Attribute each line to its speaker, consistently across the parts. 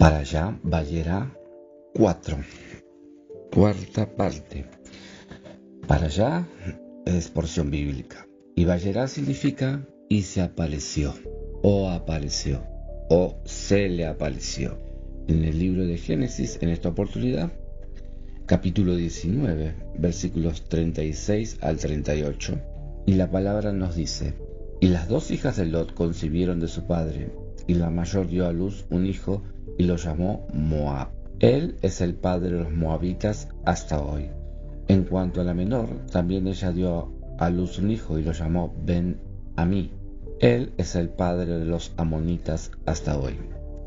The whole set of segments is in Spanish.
Speaker 1: Para allá, Vallera 4, cuarta parte. Para allá es porción bíblica. Y Vallera significa y se apareció, o se le apareció. En el libro de Génesis, en esta oportunidad, capítulo 19, versículos 36 al 38. Y la palabra nos dice: y las dos hijas de Lot concibieron de su padre, y la mayor dio a luz un hijo y lo llamó Moab. Él es el padre de los moabitas hasta hoy. En cuanto a la menor, también ella dio a luz un hijo y lo llamó Ben-Amí. Él es el padre de los amonitas hasta hoy.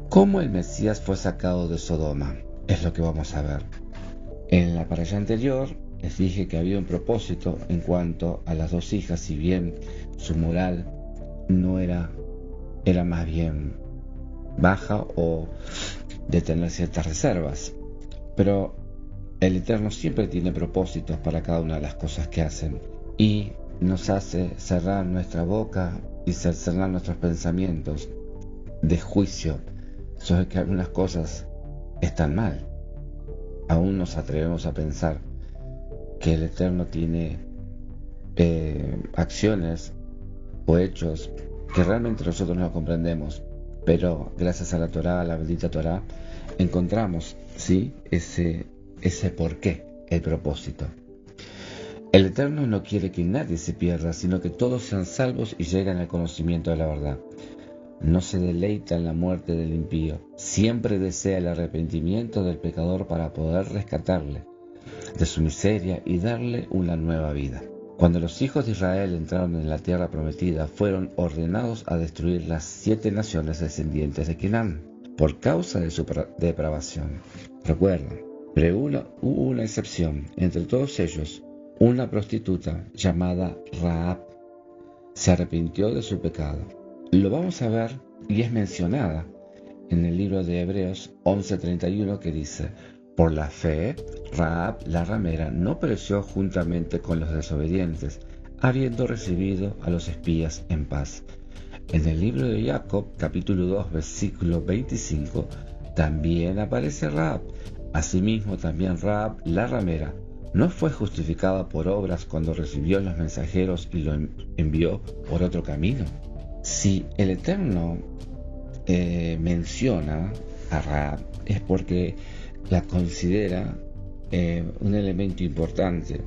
Speaker 1: ¿Cómo el Mesías fue sacado de Sodoma? Es lo que vamos a ver. En la paralla anterior les dije que había un propósito en cuanto a las dos hijas, si bien su moral no era más bien baja o de tener ciertas reservas. Pero el Eterno siempre tiene propósitos para cada una de las cosas que hacen y nos hace cerrar nuestra boca y cerrar nuestros pensamientos de juicio sobre que algunas cosas están mal. Aún nos atrevemos a pensar que el Eterno tiene acciones o hechos que realmente nosotros no comprendemos, pero gracias a la Torá, a la bendita Torá, encontramos ¿sí? ese porqué, el propósito. El Eterno no quiere que nadie se pierda, sino que todos sean salvos y lleguen al conocimiento de la verdad. No se deleita en la muerte del impío, siempre desea el arrepentimiento del pecador para poder rescatarle de su miseria y darle una nueva vida. Cuando los hijos de Israel entraron en la tierra prometida, fueron ordenados a destruir las 7 naciones descendientes de Canaán por causa de su depravación. Recuerden, pero hubo una excepción. Entre todos ellos, una prostituta llamada Rahab se arrepintió de su pecado. Lo vamos a ver y es mencionada en el libro de Hebreos 11:31, que dice: por la fe, Rahab la ramera no pereció juntamente con los desobedientes, habiendo recibido a los espías en paz. En el libro de Jacob, capítulo 2, versículo 25, también aparece Rahab. Asimismo, también Rahab la ramera no fue justificada por obras cuando recibió los mensajeros y lo envió por otro camino. Si el Eterno menciona a Rahab, es porque la considera un elemento importante.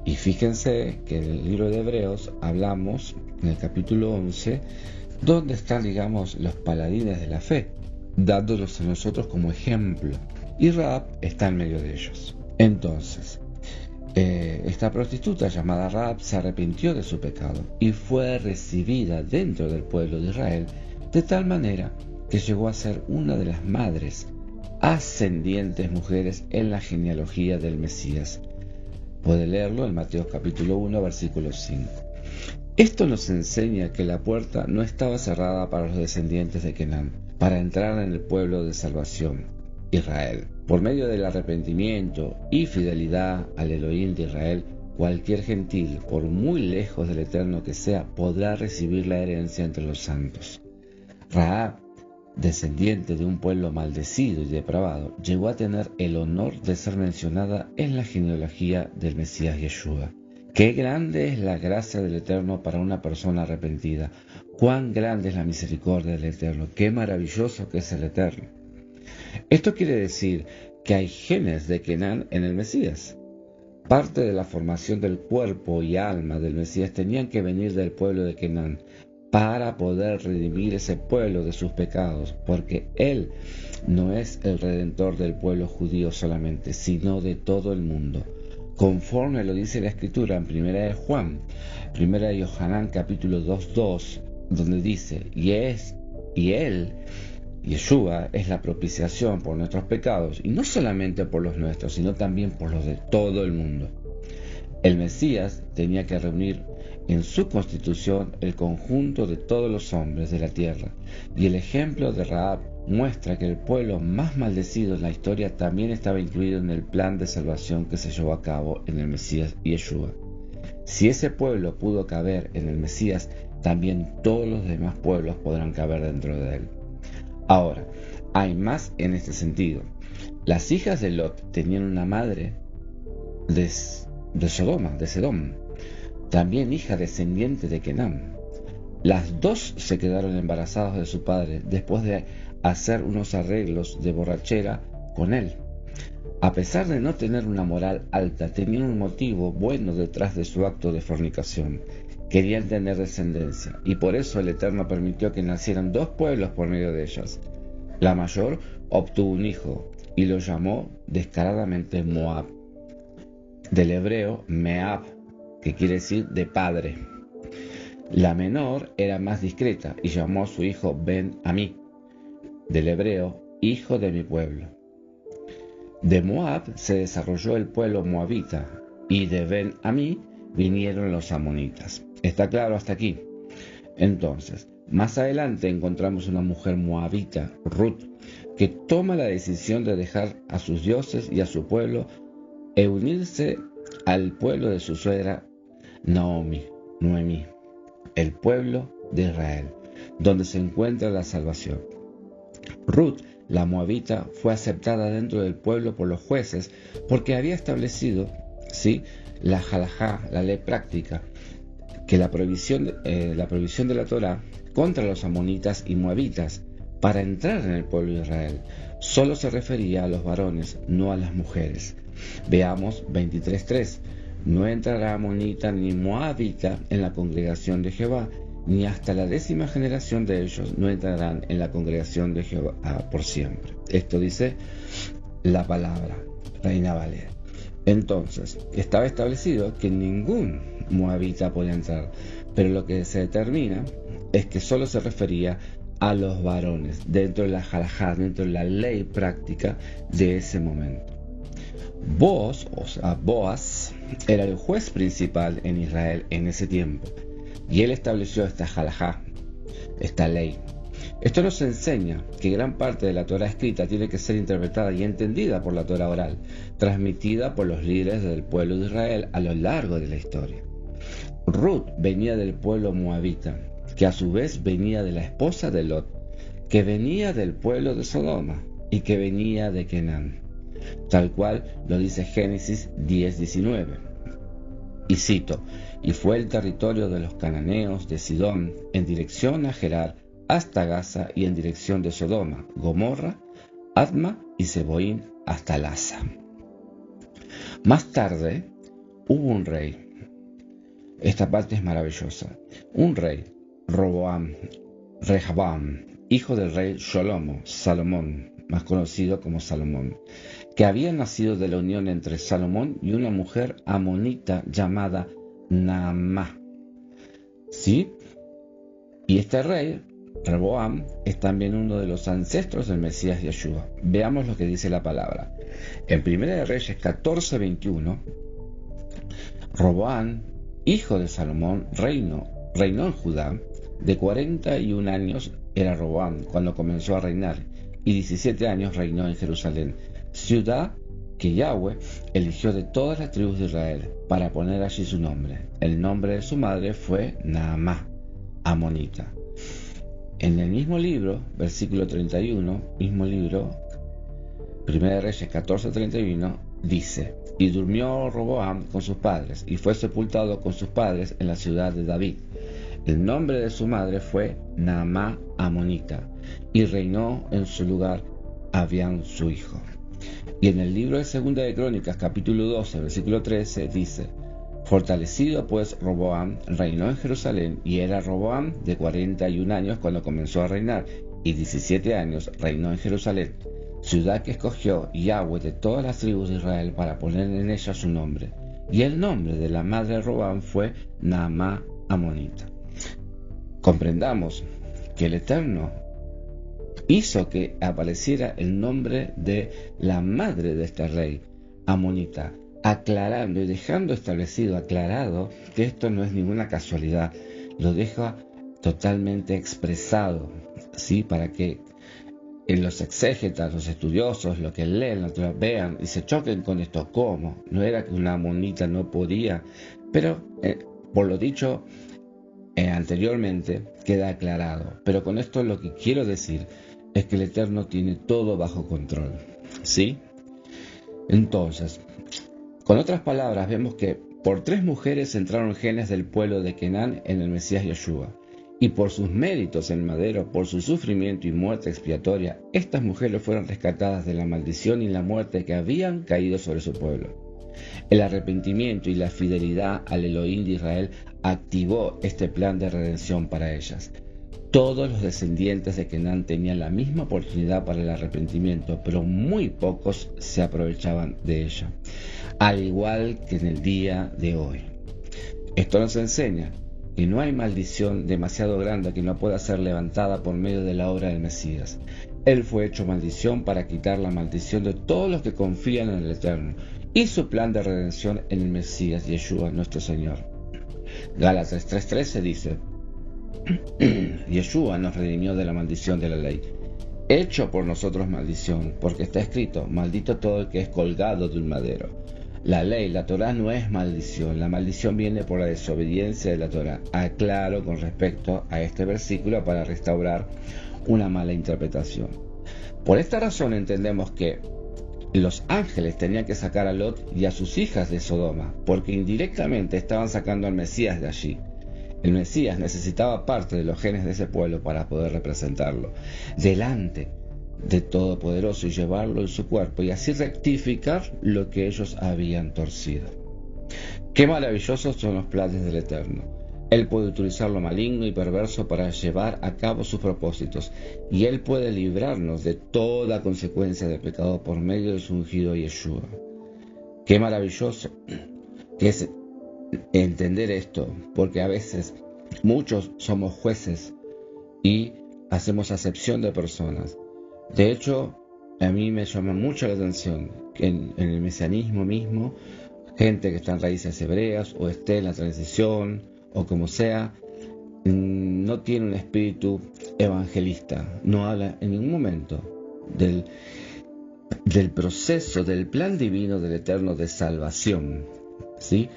Speaker 1: Y fíjense que en el libro de Hebreos hablamos, en el capítulo 11, donde están, digamos, los paladines de la fe, dándolos a nosotros como ejemplo. Y Rahab está en medio de ellos. Entonces, esta prostituta llamada Rahab se arrepintió de su pecado y fue recibida dentro del pueblo de Israel de tal manera que llegó a ser una de las madres ascendientes mujeres en la genealogía del Mesías. Puede leerlo en Mateo capítulo 1, versículo 5. Esto nos enseña que la puerta no estaba cerrada para los descendientes de Canaán, para entrar en el pueblo de salvación, Israel. Por medio del arrepentimiento y fidelidad al Elohim de Israel, cualquier gentil, por muy lejos del Eterno que sea, podrá recibir la herencia entre los santos. Rahab, descendiente de un pueblo maldecido y depravado, llegó a tener el honor de ser mencionada en la genealogía del Mesías Yeshua. Qué grande es la gracia del Eterno para una persona arrepentida. Cuán grande es la misericordia del Eterno. Qué maravilloso que es el Eterno. Esto quiere decir que hay genes de Canaán en el Mesías. Parte de la formación del cuerpo y alma del Mesías tenían que venir del pueblo de Canaán, para poder redimir ese pueblo de sus pecados, porque Él no es el redentor del pueblo judío solamente, sino de todo el mundo, conforme lo dice la Escritura en Primera de Juan, Primera de Yohanan capítulo 2:2, donde dice: y Él, Yeshua, es la propiciación por nuestros pecados, y no solamente por los nuestros, sino también por los de todo el mundo. El Mesías tenía que reunir en su constitución el conjunto de todos los hombres de la tierra, y el ejemplo de Rahab muestra que el pueblo más maldecido en la historia también estaba incluido en el plan de salvación que se llevó a cabo en el Mesías Yeshua. Si ese pueblo pudo caber en el Mesías, también todos los demás pueblos podrán caber dentro de él. Ahora, hay más en este sentido. Las hijas de Lot tenían una madre de Sedom, también hija descendiente de Kenán. Las dos se quedaron embarazadas de su padre después de hacer unos arreglos de borrachera con él. A pesar de no tener una moral alta, tenían un motivo bueno detrás de su acto de fornicación. Querían tener descendencia, y por eso el Eterno permitió que nacieran dos pueblos por medio de ellas. La mayor obtuvo un hijo y lo llamó descaradamente Moab, del hebreo Meab, que quiere decir de padre. La menor era más discreta y llamó a su hijo Ben-Amí, del hebreo hijo de mi pueblo. De Moab se desarrolló el pueblo moabita, y de Ben-Amí vinieron los amonitas. ¿Está claro hasta aquí? Entonces, más adelante encontramos una mujer moabita, Ruth, que toma la decisión de dejar a sus dioses y a su pueblo e unirse al pueblo de su suegra Noemí, el pueblo de Israel, donde se encuentra la salvación. Ruth, la moabita, fue aceptada dentro del pueblo por los jueces porque había establecido, la halajá, la ley práctica, que la prohibición de la Torá contra los amonitas y moabitas para entrar en el pueblo de Israel solo se refería a los varones, no a las mujeres. Veamos 23:3. No entrará amonita ni moabita en la congregación de Jehová, ni hasta la 10ª generación de ellos no entrarán en la congregación de Jehová por siempre. Esto dice la palabra, Reina Valera. Entonces, estaba establecido que ningún moabita podía entrar, pero lo que se determina es que solo se refería a los varones, dentro de la halajá, dentro de la ley práctica de ese momento. Boaz era el juez principal en Israel en ese tiempo, y él estableció esta halajá, esta ley. Esto nos enseña que gran parte de la Torá escrita tiene que ser interpretada y entendida por la Torá oral, transmitida por los líderes del pueblo de Israel a lo largo de la historia. Ruth venía del pueblo moabita, que a su vez venía de la esposa de Lot, que venía del pueblo de Sodoma y que venía de Kenán, tal cual lo dice Génesis 10:19. Y cito: y fue el territorio de los cananeos de Sidón en dirección a Gerar hasta Gaza, y en dirección de Sodoma, Gomorra, Adma y Seboín hasta Lasa. Más tarde hubo un rey. Esta parte es maravillosa. Un rey, Rehoboam, hijo del rey Salomón, más conocido como Salomón, que había nacido de la unión entre Salomón y una mujer amonita llamada Naamá. ¿Sí? Y este rey, Rehoboam, es también uno de los ancestros del Mesías Yeshua. Veamos lo que dice la palabra. En 1 de Reyes 14:21, Roboam, hijo de Salomón, reinó en Judá. De 41 años era Roboam cuando comenzó a reinar, y 17 años reinó en Jerusalén, ciudad que Yahweh eligió de todas las tribus de Israel para poner allí su nombre. El nombre de su madre fue Naamá, amonita. En el mismo libro, versículo 31, mismo libro, 1 de Reyes 14:31, dice: y durmió Roboam con sus padres, y fue sepultado con sus padres en la ciudad de David. El nombre de su madre fue Naamá amonita, y reinó en su lugar Abián su hijo. Y en el libro de Segunda de Crónicas, capítulo 12, versículo 13, dice: fortalecido pues Roboam reinó en Jerusalén, y era Roboam de 41 años cuando comenzó a reinar, y 17 años reinó en Jerusalén, ciudad que escogió Yahweh de todas las tribus de Israel para poner en ella su nombre. Y el nombre de la madre de Roboam fue Naamá amonita. Comprendamos que el Eterno hizo que apareciera el nombre de la madre de este rey amonita, aclarando y dejando aclarado que esto no es ninguna casualidad, lo deja totalmente expresado, ¿sí? Para que en los exégetas, los estudiosos, los que leen la Torá, vean y se choquen con esto. ¿Cómo? No era que una amonita no podía, pero por lo dicho anteriormente queda aclarado. Pero con esto lo que quiero decir es que el Eterno tiene todo bajo control. ¿Sí? Entonces, con otras palabras, vemos que por 3 mujeres entraron genes del pueblo de Kenán en el Mesías Yeshua. Y por sus méritos en el madero, por su sufrimiento y muerte expiatoria, estas mujeres fueron rescatadas de la maldición y la muerte que habían caído sobre su pueblo. El arrepentimiento y la fidelidad al Elohim de Israel activó este plan de redención para ellas. Todos los descendientes de Kenán tenían la misma oportunidad para el arrepentimiento, pero muy pocos se aprovechaban de ella, al igual que en el día de hoy. Esto nos enseña que no hay maldición demasiado grande que no pueda ser levantada por medio de la obra del Mesías. Él fue hecho maldición para quitar la maldición de todos los que confían en el Eterno y su plan de redención en el Mesías Yeshua nuestro Señor. Gálatas 3:13 dice: Yeshua nos redimió de la maldición de la ley, hecho por nosotros maldición, porque está escrito: maldito todo el que es colgado de un madero. La ley, la Torá, no es maldición. La maldición viene por la desobediencia de la Torá. Aclaro con respecto a este versículo para restaurar una mala interpretación. Por esta razón entendemos que los ángeles tenían que sacar a Lot y a sus hijas de Sodoma, porque indirectamente estaban sacando al Mesías de allí. El Mesías necesitaba parte de los genes de ese pueblo para poder representarlo delante de Todopoderoso y llevarlo en su cuerpo y así rectificar lo que ellos habían torcido. Qué maravillosos son los planes del Eterno. Él puede utilizar lo maligno y perverso para llevar a cabo sus propósitos, y Él puede librarnos de toda consecuencia del pecado por medio de su ungido Yeshua. Qué maravilloso que es entender esto, porque a veces muchos somos jueces y hacemos acepción de personas. De hecho, a mí me llama mucho la atención que en el mesianismo mismo, gente que está en raíces hebreas o esté en la transición o como sea, no tiene un espíritu evangelista, no habla en ningún momento del proceso, del plan divino del Eterno de salvación, ¿sí?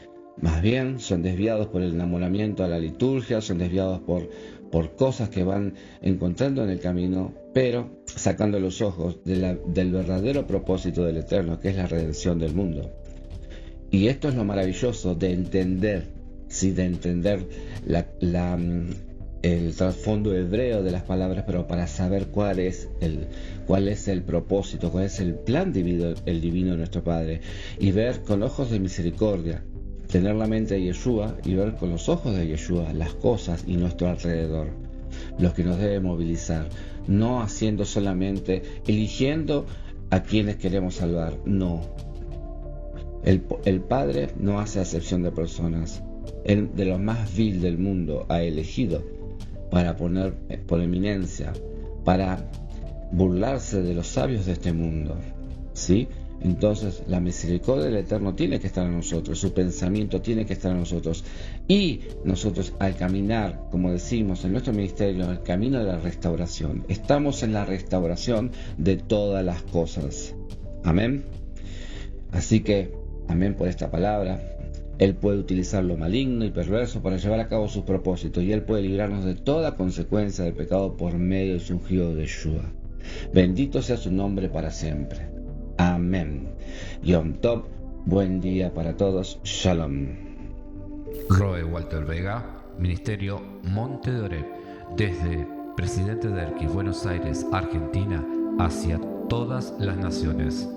Speaker 1: Más bien son desviados por el enamoramiento a la liturgia, son desviados por cosas que van encontrando en el camino, pero sacando los ojos del verdadero propósito del Eterno, que es la redención del mundo. Y esto es lo maravilloso de entender, ¿sí? De entender el trasfondo hebreo de las palabras, pero para saber cuál es el propósito, cuál es el plan divino de nuestro Padre, y ver con ojos de misericordia, tener la mente de Yeshua y ver con los ojos de Yeshua las cosas y nuestro alrededor, los que nos debe movilizar, no haciendo solamente, eligiendo a quienes queremos salvar, no. El Padre no hace acepción de personas. Él, de lo más vil del mundo, ha elegido para poner por eminencia, para burlarse de los sabios de este mundo, ¿sí? Entonces la misericordia del Eterno tiene que estar en nosotros, su pensamiento tiene que estar en nosotros, y nosotros al caminar, como decimos en nuestro ministerio, el camino de la restauración, estamos en la restauración de todas las cosas. Amén. Así que amén por esta palabra. Él puede utilizar lo maligno y perverso para llevar a cabo sus propósitos, y Él puede librarnos de toda consecuencia del pecado por medio de su ungido de Yeshua. Bendito sea su nombre para siempre. Amén. Yom Tov, buen día para todos. Shalom.
Speaker 2: Roe Walter Vega, Ministerio Monte de Oreb, desde Presidente Derqui, Buenos Aires, Argentina, hacia todas las naciones.